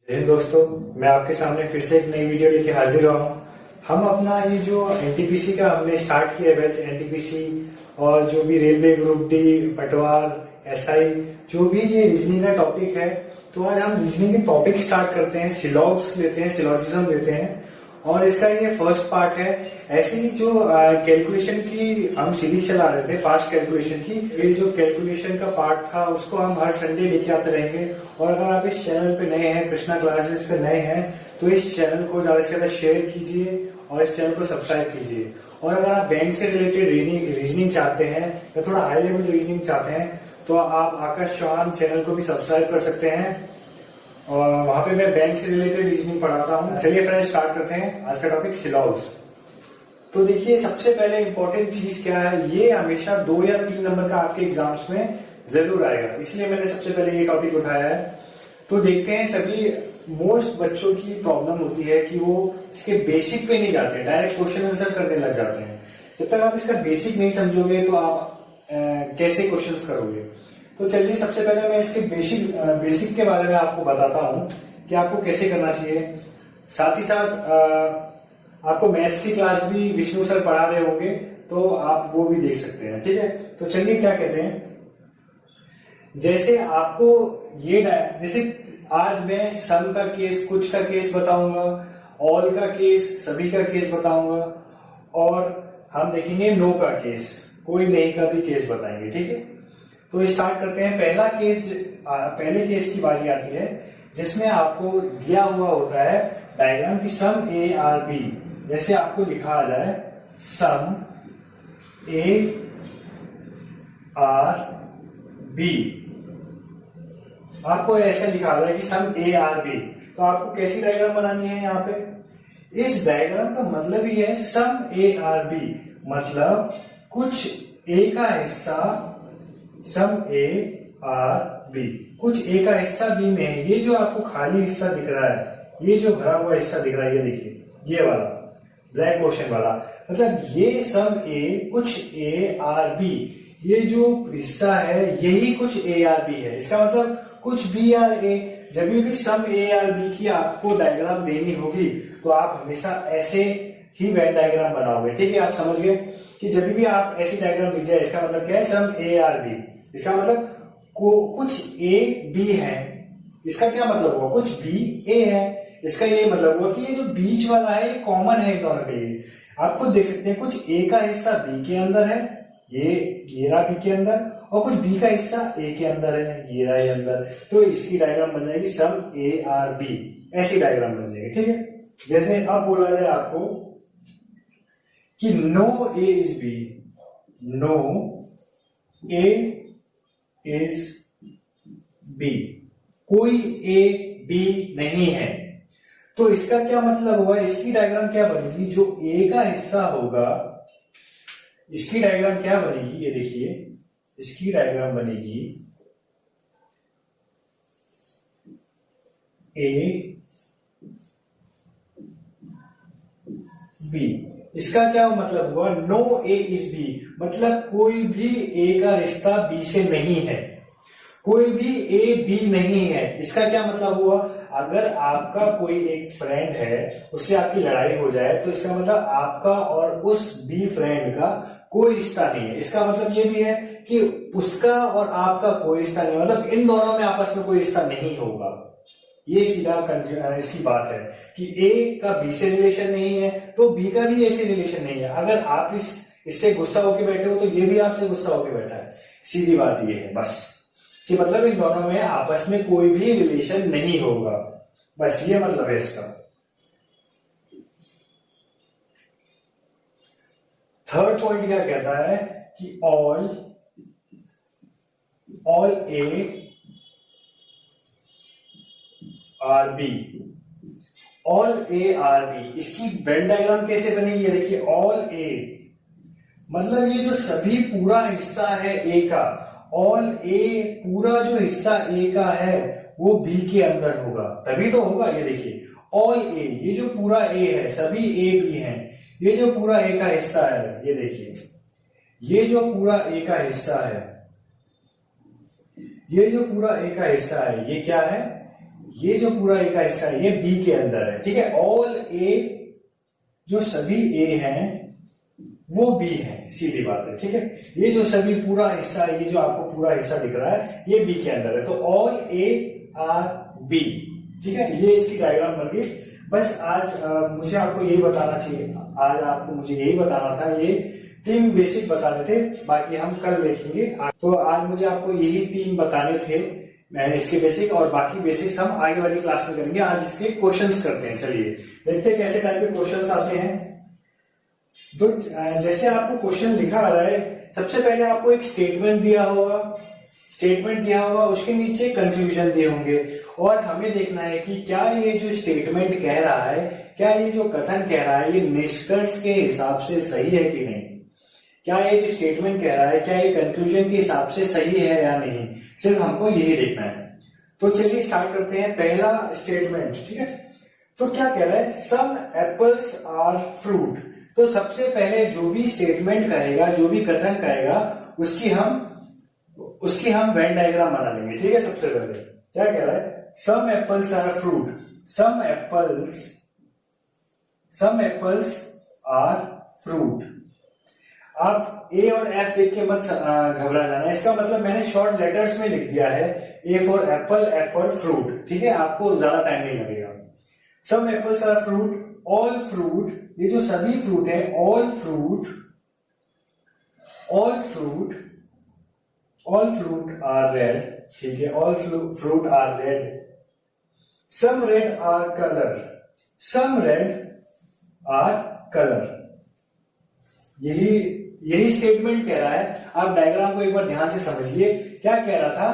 दोस्तों, मैं आपके सामने फिर से एक नई वीडियो लेके हाजिर हुआ हूँ। हम अपना ये जो एनटीपीसी का हमने स्टार्ट किया बैच एनटीपीसी और जो भी रेलवे ग्रुप डी पटवार एसआई जो भी ये रीजनिंग का टॉपिक है, तो आज हम रीजनिंग के टॉपिक स्टार्ट करते हैं। सिलॉग्स लेते हैं, सिलॉजिज्म लेते हैं और इसका ये फर्स्ट पार्ट है। ऐसे ही जो कैलकुलेशन की हम सीरीज चला रहे थे, फास्ट कैलकुलेशन की, ये जो कैलकुलेशन का पार्ट था उसको हम हर संडे लेके आते रहेंगे। और अगर आप इस चैनल पे नए हैं, कृष्णा क्लासेस पे नए हैं, तो इस चैनल को ज्यादा से ज्यादा शेयर कीजिए और इस चैनल को सब्सक्राइब कीजिए। और अगर आप बैंक से रिलेटेड रीजनिंग चाहते हैं या थोड़ा हाई लेवल रीजनिंग चाहते हैं, तो आप आकाश चौहान चैनल को भी सब्सक्राइब कर सकते हैं और वहां पे मैं बैंक से रिलेटेड रीजनिंग पढ़ाता हूँ। चलिए फ्रेंड्स, स्टार्ट करते हैं आज का टॉपिक सिलॉग्स। तो देखिए, सबसे पहले इंपॉर्टेंट चीज क्या है, ये हमेशा 2 या 3 नंबर का आपके एग्जाम्स में जरूर आएगा, इसलिए मैंने सबसे पहले ये टॉपिक उठाया है। तो देखते हैं, सभी मोस्ट बच्चों की प्रॉब्लम होती है कि वो इसके बेसिक पे नहीं जाते, डायरेक्ट क्वेश्चन आंसर करने लग जाते हैं। जब तक आप इसका बेसिक नहीं समझोगे तो आप कैसे क्वेश्चंस करोगे। तो चलिए, सबसे पहले मैं इसके बेसिक के बारे में आपको बताता हूँ कि आपको कैसे करना चाहिए। साथ ही साथ आपको मैथ्स की क्लास भी विष्णु सर पढ़ा रहे होंगे, तो आप वो भी देख सकते हैं। ठीक है, तो चलिए क्या कहते हैं, जैसे आपको ये जैसे आज मैं सम का केस, कुछ का केस बताऊंगा, ऑल का केस, सभी का केस बताऊंगा और हम देखेंगे नो का केस, कोई नहीं का भी केस बताएंगे। ठीक है, तो स्टार्ट करते हैं। पहले केस की बारी आती है जिसमें आपको दिया हुआ होता है डायग्राम की सम ए आर बी। जैसे आपको लिखा आ जाए सम ए आर बी, आपको ऐसे लिखा आ जाए कि सम ए आर बी, तो आपको कैसी डायग्राम बनानी है यहाँ पे। इस डायग्राम का मतलब ही है सम ए आर बी, मतलब कुछ ए का हिस्सा सम ए आर बी, कुछ ए का हिस्सा बी में है। ये जो आपको खाली हिस्सा दिख रहा है, ये जो भरा हुआ हिस्सा दिख रहा है, ये देखिए, ये वाला ब्लैक पोर्शन वाला, मतलब ये सम ए कुछ ए आर बी, ये जो हिस्सा है यही कुछ ए आर बी है। इसका मतलब कुछ बी आर ए। जब भी सम ए आर बी की आपको डायग्राम देनी होगी तो आप हमेशा ऐसे ही वेन डायग्राम बनाओगे। ठीक है, आप समझ गए कि जब भी आप ऐसी डायग्राम दिख जाए, इसका मतलब क्या है, सम ए आर बी, इसका मतलब कुछ ए बी है। इसका क्या मतलब हुआ, कुछ बी ए है। इसका ये मतलब हुआ कि ये जो बीच वाला है ये कॉमन है इन दोनों के लिए। आप खुद देख सकते हैं, कुछ ए का हिस्सा बी के अंदर है, ये रहा बी के अंदर, और कुछ बी का हिस्सा ए के अंदर है, ये रहा अंदर। तो इसकी डायग्राम बन जाएगी सम ए आर बी, ऐसी डायग्राम बन जाएगी। ठीक है, जैसे अब बोला जाए आपको कि no A is B, no A is B, कोई ए बी नहीं है। तो इसका क्या मतलब हुआ, इसकी डायग्राम क्या बनेगी, जो ए का हिस्सा होगा इसकी डायग्राम क्या बनेगी, ये देखिए, इसकी डायग्राम बनेगी ए बी। इसका क्या मतलब हुआ, नो ए इज बी, मतलब कोई भी ए का रिश्ता बी से नहीं है, कोई भी ए बी नहीं है। इसका क्या मतलब हुआ, अगर आपका कोई एक फ्रेंड है, उससे आपकी लड़ाई हो जाए, तो इसका मतलब आपका और उस बी फ्रेंड का कोई रिश्ता नहीं है। इसका मतलब ये भी है कि उसका और आपका कोई रिश्ता नहीं है, मतलब इन दोनों में आपस में कोई रिश्ता नहीं होगा। ये सीधा इसकी बात है कि ए का बी से रिलेशन नहीं है तो बी का भी ए से रिलेशन नहीं है। अगर आप इससे गुस्सा होके बैठे हो तो ये भी आपसे गुस्सा होके बैठा है। सीधी बात ये है बस, कि मतलब इन दोनों में आपस में कोई भी रिलेशन नहीं होगा, बस ये मतलब है इसका। थर्ड पॉइंट क्या कहता है कि all A are B, all A are B, इसकी वेन डायग्राम कैसे बनेगी, ये देखिए, ऑल ए मतलब ये जो सभी पूरा हिस्सा है ए का, ऑल ए पूरा जो हिस्सा ए का है वो बी के अंदर होगा, तभी तो होगा। ये देखिए, ऑल ए, ये जो पूरा ए है, सभी ए बी हैं, ये जो पूरा ए का हिस्सा है, ये देखिए, ये जो पूरा ए का हिस्सा है, ये जो पूरा ए का हिस्सा है, ये क्या है, ये जो पूरा ए का हिस्सा है ये बी के अंदर है, ठीक है। ऑल ए, जो सभी ए हैं वो बी है, सीधी बात है, ठीक है। ये जो सभी पूरा हिस्सा, ये जो आपको पूरा हिस्सा दिख रहा है ये बी के अंदर है, तो ऑल ए आर बी, ठीक है। ये इसकी डायग्राम बन गई। बस आज मुझे आपको यही बताना चाहिए, आज आपको मुझे यही बताना था, ये 3 बेसिक बताने थे, बाकी हम कल देखेंगे। तो आज मुझे आपको यही 3 बताने थे इसके बेसिक, और बाकी बेसिक्स हम आगे वाली क्लास में करेंगे। आज इसके क्वेश्चंस करते हैं, चलिए देखते हैं कैसे टाइप के क्वेश्चंस आते हैं। तो जैसे आपको क्वेश्चन लिखा आ रहा है, सबसे पहले आपको एक स्टेटमेंट दिया होगा, उसके नीचे कंक्लूजन दिए होंगे, और हमें देखना है कि क्या ये जो स्टेटमेंट कह रहा है, क्या ये जो कथन कह रहा है, ये निष्कर्ष के हिसाब से सही है कि नहीं। क्या ये जो स्टेटमेंट कह रहा है, क्या ये कंक्लूजन के हिसाब से सही है या नहीं, सिर्फ हमको यही देखना है। तो चलिए स्टार्ट करते हैं। पहला स्टेटमेंट, ठीक है। तो क्या कह रहा है, सम एप्पल्स आर फ्रूट। तो सबसे पहले जो भी स्टेटमेंट कहेगा, जो भी कथन कहेगा, उसकी हम वेन डायग्राम बना लेंगे, ठीक है। सबसे पहले क्या कह रहा है, some apples are fruit, some apples are fruit. आप ए और एफ देख के मत घबरा जाना, इसका मतलब मैंने शॉर्ट लेटर्स में लिख दिया है, A for apple, F for fruit, ठीक है। आपको ज्यादा टाइम नहीं लगेगा। Some apples are fruit, all fruit, ये जो सभी फ्रूट है, ऑल फ्रूट आर रेड, ठीक है। All fruit are red, some red are colour, यही स्टेटमेंट कह रहा है। आप डायग्राम को एक बार ध्यान से समझिए। क्या कह रहा था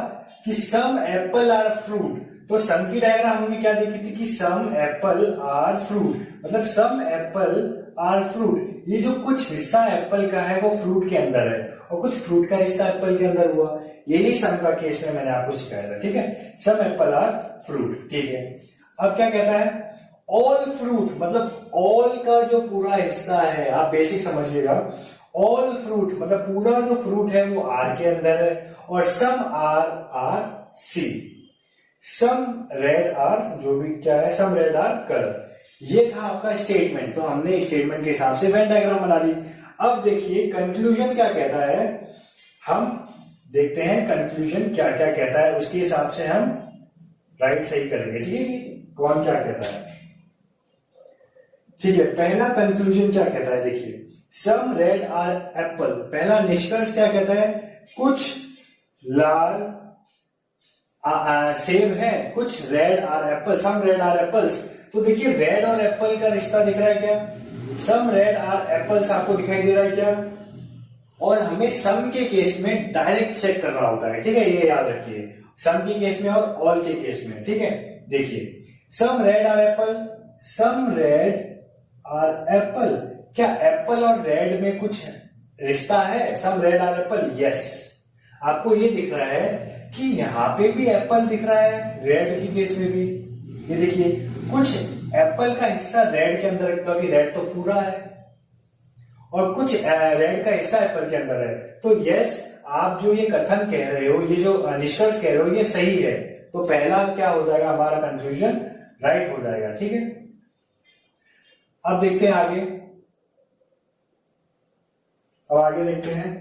कि सम एप्पल आर फ्रूट, तो सम की डायग्राम हमने क्या देखी थी कि सम एप्पल आर फ्रूट, मतलब सम एप्पल आर फ्रूट, ये जो कुछ हिस्सा एप्पल का है वो फ्रूट के अंदर है, और कुछ फ्रूट का हिस्सा एप्पल के अंदर हुआ। यही सम का केस में मैंने आपको सिखाया था, ठीक है। सम एप्पल आर फ्रूट, ठीक है। अब क्या कहता है, ऑल फ्रूट, मतलब ऑल का जो पूरा हिस्सा है, आप बेसिक समझिएगा। ऑल फ्रूट मतलब पूरा जो फ्रूट है वो आर के अंदर है, और some are C, some red are, जो भी क्या है, सम रेड आर कलर। ये था आपका स्टेटमेंट। तो हमने स्टेटमेंट के हिसाब से वेन डायग्राम बना ली। अब देखिए कंक्लूजन क्या कहता है, हम देखते हैं कंक्लूजन क्या क्या कहता है, उसके हिसाब से हम राइट सही करेंगे, ठीक है। कौन क्या कहता है, ठीक है। पहला कंक्लूजन क्या कहता है, देखिए, सम रेड आर एप्पल। पहला निष्कर्ष क्या कहता है, कुछ लाल सेब है, कुछ red are apple, some red are apples. तो देखिए रेड और एप्पल का रिश्ता दिख रहा है क्या, सम रेड आर एप्पल्स आपको दिखाई दे रहा है क्या। और हमें सम के केस में डायरेक्ट चेक करना होता है, ठीक है, ये याद रखिए, सम के केस में और ऑल के केस में, ठीक है। देखिए some red are apple, some red are apple, क्या एप्पल और रेड में कुछ रिश्ता है, some red are apple, yes. आपको ये दिख रहा है कि यहां पे भी एप्पल दिख रहा है, रेड की केस में भी। ये देखिए कुछ एप्पल का हिस्सा रेड के अंदर, क्योंकि रेड तो पूरा है, और कुछ रेड का हिस्सा एप्पल के अंदर है। तो यस, आप जो ये कथन कह रहे हो, ये जो निष्कर्ष कह रहे हो, ये सही है। तो पहला क्या हो जाएगा, हमारा कंक्लूजन राइट हो जाएगा, ठीक है। अब देखते हैं आगे, अब आगे देखते हैं,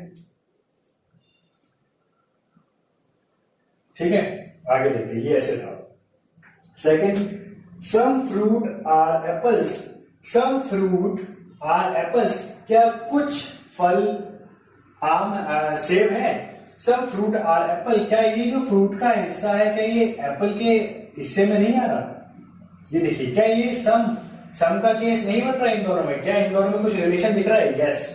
ठीक है। आगे देखते हैं, ये ऐसे था। Second, some fruit are apples, some fruit are apples, क्या कुछ फल आम सेब है, सम फ्रूट आर एप्पल, क्या ये जो फ्रूट का हिस्सा है, क्या ये एप्पल के हिस्से में नहीं आ रहा। ये देखिए, क्या ये सम का केस नहीं बन रहा इन दोनों में, क्या इन दोनों में कुछ रिलेशन दिख रहा है, यस।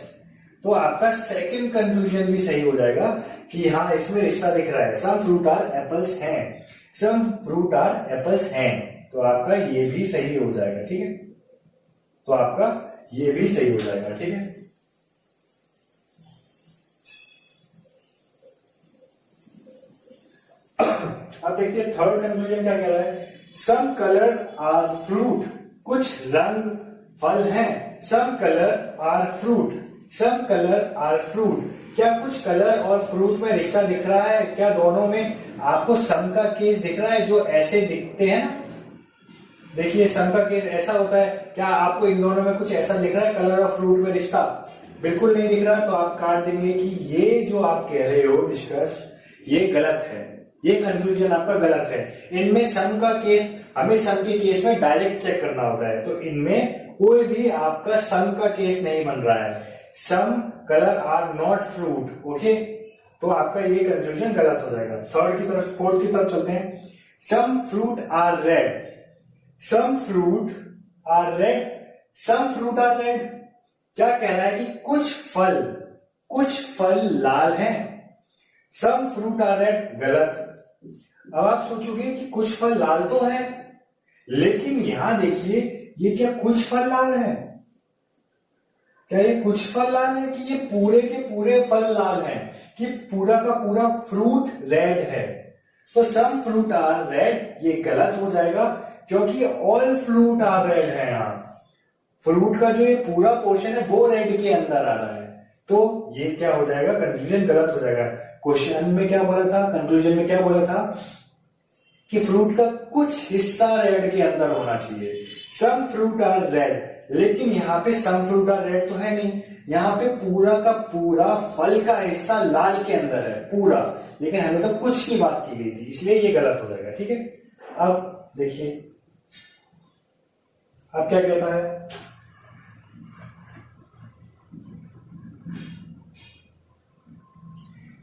तो आपका सेकंड कंक्लूजन भी सही हो जाएगा कि हाँ इसमें रिश्ता दिख रहा है, सम फ्रूट आर एप्पल्स हैं, सम फ्रूट आर एप्पल्स हैं। तो आपका ये भी सही हो जाएगा, ठीक है। तो आपका ये भी सही हो जाएगा, ठीक है। अब देखिए थर्ड कंक्लूजन क्या कह रहा है, सम कलर आर फ्रूट, कुछ रंग फल हैं, some colour are fruit, some colour are fruit, क्या कुछ कलर और फ्रूट में रिश्ता दिख रहा है, क्या दोनों में आपको सम का केस दिख रहा है जो ऐसे दिखते हैं ना, देखिए सम का केस ऐसा होता है। क्या आपको इन दोनों में कुछ ऐसा दिख रहा है कलर और फ्रूट में रिश्ता? बिल्कुल नहीं दिख रहा। तो आप काट देंगे कि ये जो आप कह रहे हो निष्कर्ष, ये गलत है, ये कंक्लूजन आपका गलत है। इनमें सम का केस, हमें सम के केस में डायरेक्ट चेक करना होता है, तो इनमें कोई भी आपका सम का केस नहीं बन रहा है। Some colour are not fruit, okay, तो आपका ये कंक्लूजन गलत हो जाएगा। थर्ड की तरफ, फोर्थ की तरफ चलते हैं। Some fruit are red, some fruit are red, some fruit are red क्या कह रहा है कि कुछ फल लाल हैं। सम फ्रूट आर रेड गलत। अब आप सोचोगे कि कुछ फल लाल तो है, लेकिन यहां देखिए ये क्या कुछ फल लाल है? क्या ये कुछ फल लाल है कि ये पूरे के पूरे फल लाल हैं, कि पूरा का पूरा फ्रूट रेड है? तो सम फ्रूट आर रेड ये गलत हो जाएगा, क्योंकि ऑल फ्रूट आर रेड है। यहां फ्रूट का जो ये पूरा पोर्शन है वो रेड के अंदर आ रहा है, तो ये क्या हो जाएगा? कंक्लूजन गलत हो जाएगा। क्वेश्चन में क्या बोला था, कंक्लूजन में क्या बोला था कि फ्रूट का कुछ हिस्सा रेड के अंदर होना चाहिए। सम फ्रूट आर रेड, लेकिन यहाँ पे सम फ्रूट आर रेड तो है नहीं, यहाँ पे पूरा का पूरा फल का हिस्सा लाल के अंदर है पूरा, लेकिन हमें तो कुछ की बात की गई थी, इसलिए ये गलत हो जाएगा। ठीक है, अब देखिए अब क्या कहता है।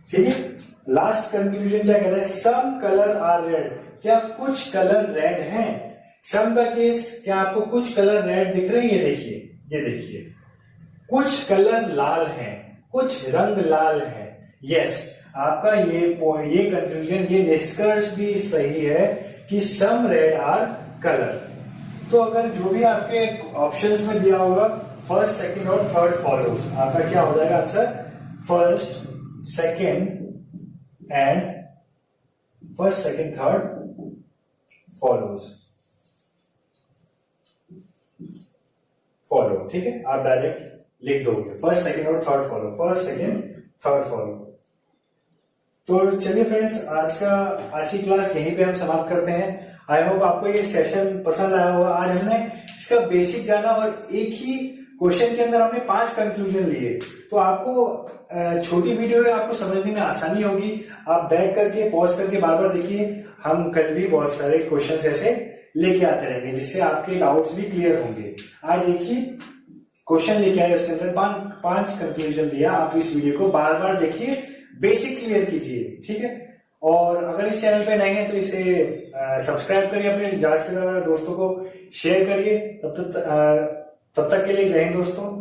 ठीक है, लास्ट कंक्लूजन क्या कहता है? सम कलर आर रेड, क्या कुछ कलर रेड हैं? सम का केस, क्या आपको कुछ कलर रेड दिख रहे हैं? ये देखिए कुछ कलर लाल हैं, कुछ रंग लाल है। यस, आपका ये कंक्लूजन, ये निष्कर्ष भी सही है कि सम रेड आर कलर। तो अगर जो भी आपके ऑप्शंस में दिया होगा फर्स्ट, सेकंड और थर्ड फॉलोज, आपका क्या हो जाएगा answer? First, second and first, second, third follows, follow. ठीक है, आप डायरेक्ट लिख दोगे फर्स्ट, सेकंड और third follow, first, second, third follow. तो चलिए फ्रेंड्स, आज की क्लास यहीं पे हम समाप्त करते हैं। आई होप आपको ये सेशन पसंद आया होगा। आज हमने इसका बेसिक जाना और एक ही क्वेश्चन के अंदर हमने 5 कंक्लूजन लिए, तो आपको छोटी वीडियो है, आपको समझने में आसानी होगी। आप बैक करके पॉज करके बार बार देखिए। हम कल भी बहुत सारे क्वेश्चन ऐसे लेके आते रहेंगे, जिससे आपके डाउट्स भी क्लियर होंगे। आज एक ही क्वेश्चन लेके आए, उसके अंदर 5 कंक्लूजन दिया। आप इस वीडियो को बार बार देखिए, बेसिक क्लियर कीजिए। ठीक है, और अगर इस चैनल पे नए हैं तो इसे सब्सक्राइब करिए, अपने ज्यादा से ज्यादा दोस्तों को शेयर करिए। तब तक के लिए जय हिंद दोस्तों।